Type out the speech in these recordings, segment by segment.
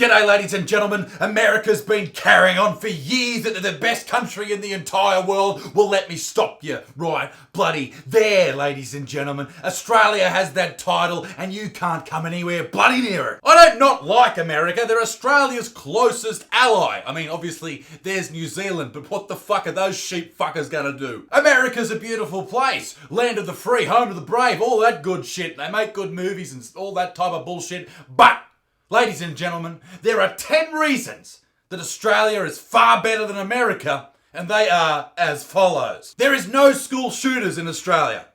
G'day ladies and gentlemen, America's been carrying on for years that they're the best country in the entire world. Well, let me stop you right bloody there, ladies and gentlemen. Australia has that title and you can't come anywhere bloody near it. I don't not like America, they're Australia's closest ally. I mean, obviously there's New Zealand, but what the fuck are those sheep fuckers gonna do? America's a beautiful place, land of the free, home of the brave, all that good shit. They make good movies and all that type of bullshit, but ladies and gentlemen, there are 10 reasons that Australia is far better than America, and they are as follows. There is no school shooters in Australia.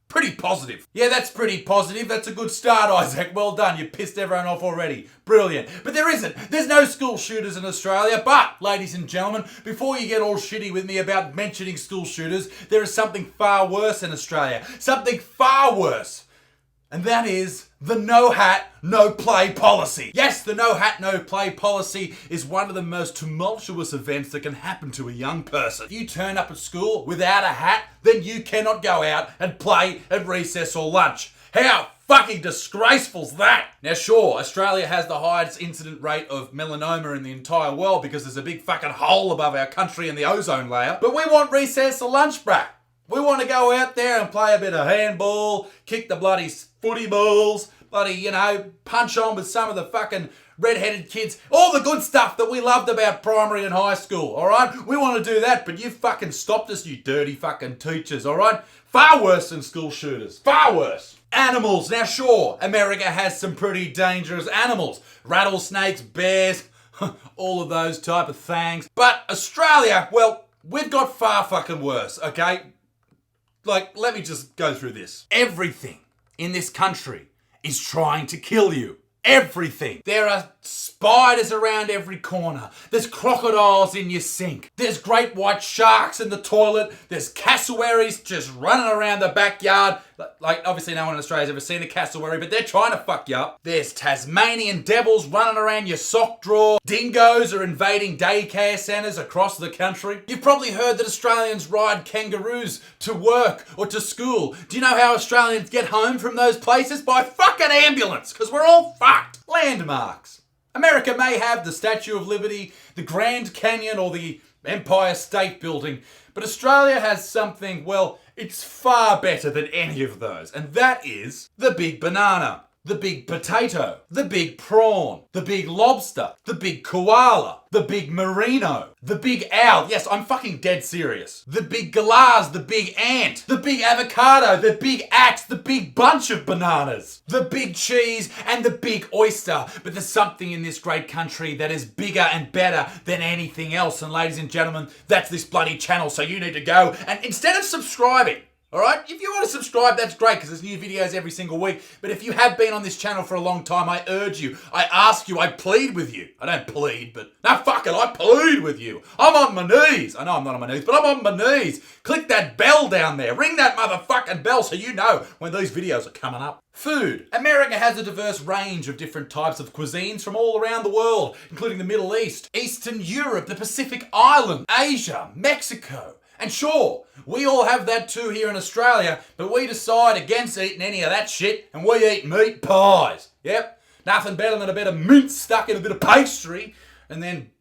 Pretty positive. Yeah, that's pretty positive. That's a good start, Isaac. Well done. You pissed everyone off already. Brilliant. But there isn't. There's no school shooters in Australia. But, ladies and gentlemen, before you get all shitty with me about mentioning school shooters, there is something far worse in Australia. Something far worse. And that is the no hat, no play policy. Yes, the no hat, no play policy is one of the most tumultuous events that can happen to a young person. If you turn up at school without a hat, then you cannot go out and play at recess or lunch. How fucking disgraceful's that? Now sure, Australia has the highest incident rate of melanoma in the entire world because there's a big fucking hole above our country in the ozone layer. But we want recess or lunch break. We want to go out there and play a bit of handball, kick the bloody footy balls, bloody, punch on with some of the fucking red-headed kids. All the good stuff that we loved about primary and high school, alright? We want to do that, but you fucking stopped us, you dirty fucking teachers, alright? Far worse than school shooters. Far worse. Animals. Now sure, America has some pretty dangerous animals. Rattlesnakes, bears, all of those type of things. But Australia, well, we've got far fucking worse, okay? Like, let me just go through this. Everything in this country is trying to kill you. Everything. There are spiders around every corner. There's crocodiles in your sink. There's great white sharks in the toilet. There's cassowaries just running around the backyard. Like, obviously no one in Australia's ever seen a cassowary, but they're trying to fuck you up. There's Tasmanian devils running around your sock drawer. Dingoes are invading daycare centres across the country. You've probably heard that Australians ride kangaroos to work or to school. Do you know how Australians get home from those places? By fucking ambulance, because we're all fucked. Landmarks. America may have the Statue of Liberty, the Grand Canyon, or the Empire State Building, but Australia has something, well, it's far better than any of those, and that is the big banana, the big potato, the big prawn, the big lobster, the big koala, the big merino, the big owl. Yes, I'm fucking dead serious. The big galahs, the big ant, the big avocado, the big axe, the big bunch of bananas, the big cheese, and the big oyster. But there's something in this great country that is bigger and better than anything else. And ladies and gentlemen, that's this bloody channel. So you need to go and instead of subscribing, alright? If you want to subscribe, that's great because there's new videos every single week. But if you have been on this channel for a long time, I urge you, I ask you, I plead with you. I don't plead, but no, fuck it, I plead with you. I'm on my knees. I know I'm not on my knees, but I'm on my knees. Click that bell down there. Ring that motherfucking bell so you know when these videos are coming up. Food. America has a diverse range of different types of cuisines from all around the world, including the Middle East, Eastern Europe, the Pacific Island, Asia, Mexico. And sure, we all have that too here in Australia, but we decide against eating any of that shit and we eat meat pies. Yep, nothing better than a bit of mince stuck in a bit of pastry and then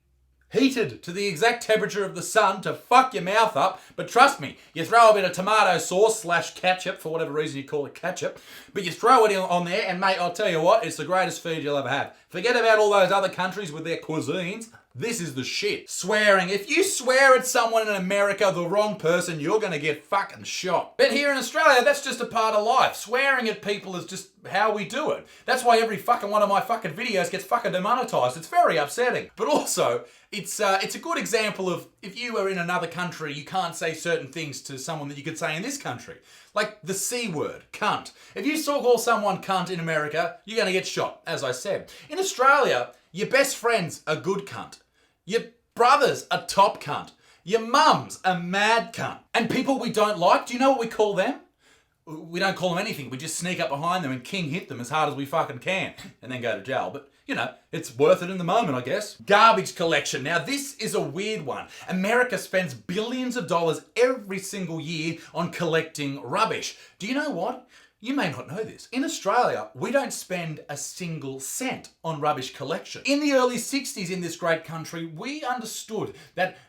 heated to the exact temperature of the sun to fuck your mouth up. But trust me, you throw a bit of tomato sauce / ketchup, for whatever reason you call it ketchup, but you throw it on there and mate, I'll tell you what, it's the greatest food you'll ever have. Forget about all those other countries with their cuisines. This is the shit. Swearing. If you swear at someone in America, the wrong person, you're going to get fucking shot. But here in Australia, that's just a part of life. Swearing at people is just how we do it. That's why every fucking one of my fucking videos gets fucking demonetized. It's very upsetting. But also, it's a good example of if you were in another country, you can't say certain things to someone that you could say in this country. Like the C word, cunt. If you call someone cunt in America, you're going to get shot, as I said. In Australia, your best friend's a good cunt. Your brother's a top cunt. Your mum's a mad cunt. And people we don't like, do you know what we call them? We don't call them anything. We just sneak up behind them and king hit them as hard as we fucking can and then go to jail. But, it's worth it in the moment, I guess. Garbage collection. Now, this is a weird one. America spends billions of dollars every single year on collecting rubbish. Do you know what? You may not know this. In Australia, we don't spend a single cent on rubbish collection. In the early 60s in this great country, we understood that,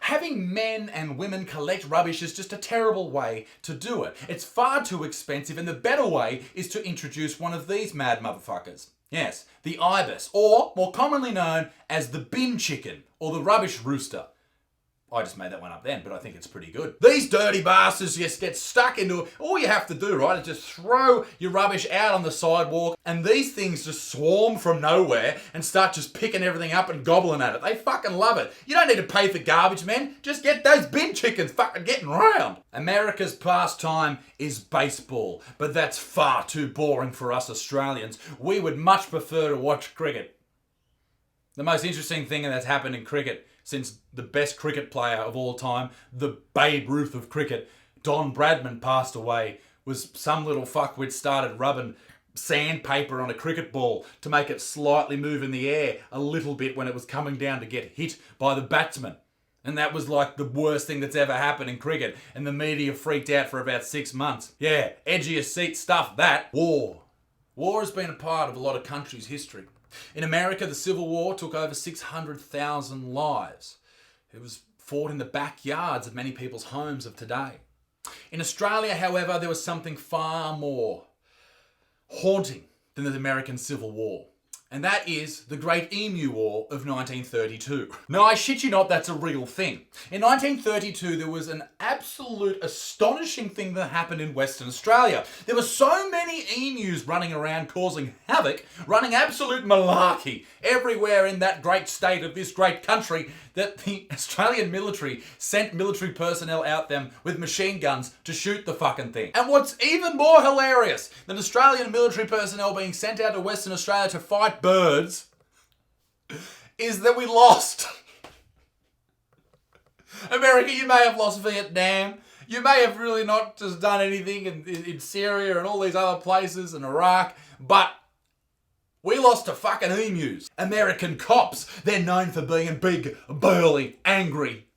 having men and women collect rubbish is just a terrible way to do it. It's far too expensive, and the better way is to introduce one of these mad motherfuckers. Yes, the ibis, or more commonly known as the bin chicken, or the rubbish rooster. I just made that one up then, but I think it's pretty good. These dirty bastards just get stuck into it. All you have to do, right, is just throw your rubbish out on the sidewalk, and these things just swarm from nowhere and start just picking everything up and gobbling at it. They fucking love it. You don't need to pay for garbage, man. Just get those bin chickens fucking getting round. America's pastime is baseball, but that's far too boring for us Australians. We would much prefer to watch cricket. The most interesting thing that's happened in cricket since the best cricket player of all time, the Babe Ruth of cricket, Don Bradman, passed away, was some little fuckwit started rubbing sandpaper on a cricket ball to make it slightly move in the air a little bit when it was coming down to get hit by the batsman. And that was like the worst thing that's ever happened in cricket, and the media freaked out for about 6 months. Yeah, edgy as seat stuff, that. War. War has been a part of a lot of countries' history. In America, the Civil War took over 600,000 lives. It was fought in the backyards of many people's homes of today. In Australia, however, there was something far more haunting than the American Civil War. And that is the Great Emu War of 1932. No, I shit you not, that's a real thing. In 1932, there was an absolute astonishing thing that happened in Western Australia. There were so many emus running around causing havoc, running absolute malarkey everywhere in that great state of this great country, that the Australian military sent military personnel out them with machine guns to shoot the fucking thing. And what's even more hilarious than Australian military personnel being sent out to Western Australia to fight birds is that we lost. America, you may have lost Vietnam. You may have really not just done anything in Syria and all these other places and Iraq, but we lost to fucking emus. American cops, they're known for being big, burly, angry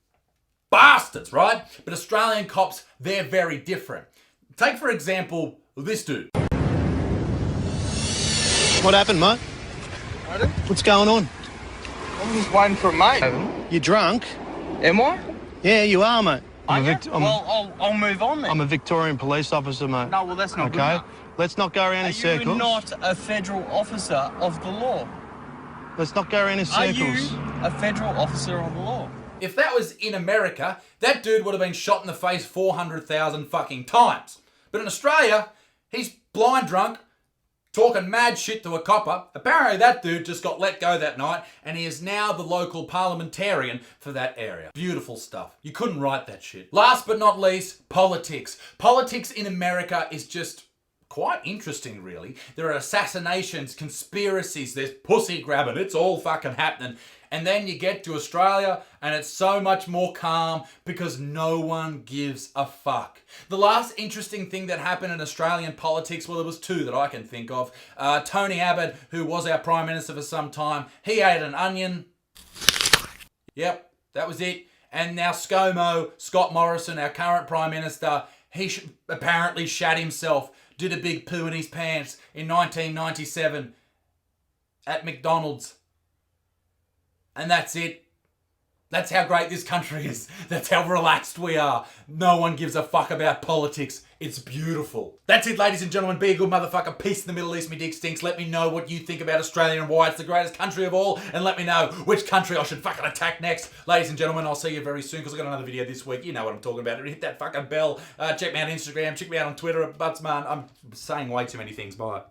bastards, right? But Australian cops, they're very different. Take, for example, this dude. What happened, mate? Pardon? What's going on? I'm just waiting for a mate. You drunk? Am I? Yeah, you are, mate. I'll move on then. I'm a Victorian police officer, mate. No, well, that's not good Okay? enough. Let's not go around in circles. Are you not a federal officer of the law? Let's not go around in Are circles. you a federal officer of the law? If that was in America, that dude would have been shot in the face 400,000 fucking times. But in Australia, he's blind drunk, talking mad shit to a copper. Apparently that dude just got let go that night, and he is now the local parliamentarian for that area. Beautiful stuff. You couldn't write that shit. Last but not least, politics. Politics in America is just quite interesting, really. There are assassinations, conspiracies, there's pussy grabbing, it's all fucking happening. And then you get to Australia and it's so much more calm because no one gives a fuck. The last interesting thing that happened in Australian politics, well, there was two that I can think of. Tony Abbott, who was our Prime Minister for some time, he ate an onion. Yep, that was it. And now ScoMo, Scott Morrison, our current Prime Minister, he apparently shat himself, did a big poo in his pants in 1997 at McDonald's. And that's it. That's how great this country is. That's how relaxed we are. No one gives a fuck about politics. It's beautiful. That's it, ladies and gentlemen. Be a good motherfucker. Peace in the Middle East. Me dick stinks. Let me know what you think about Australia and why it's the greatest country of all. And let me know which country I should fucking attack next. Ladies and gentlemen, I'll see you very soon because I've got another video this week. You know what I'm talking about. Hit that fucking bell. Check me out on Instagram. Check me out on Twitter at Buttsman. I'm saying way too many things. Bye.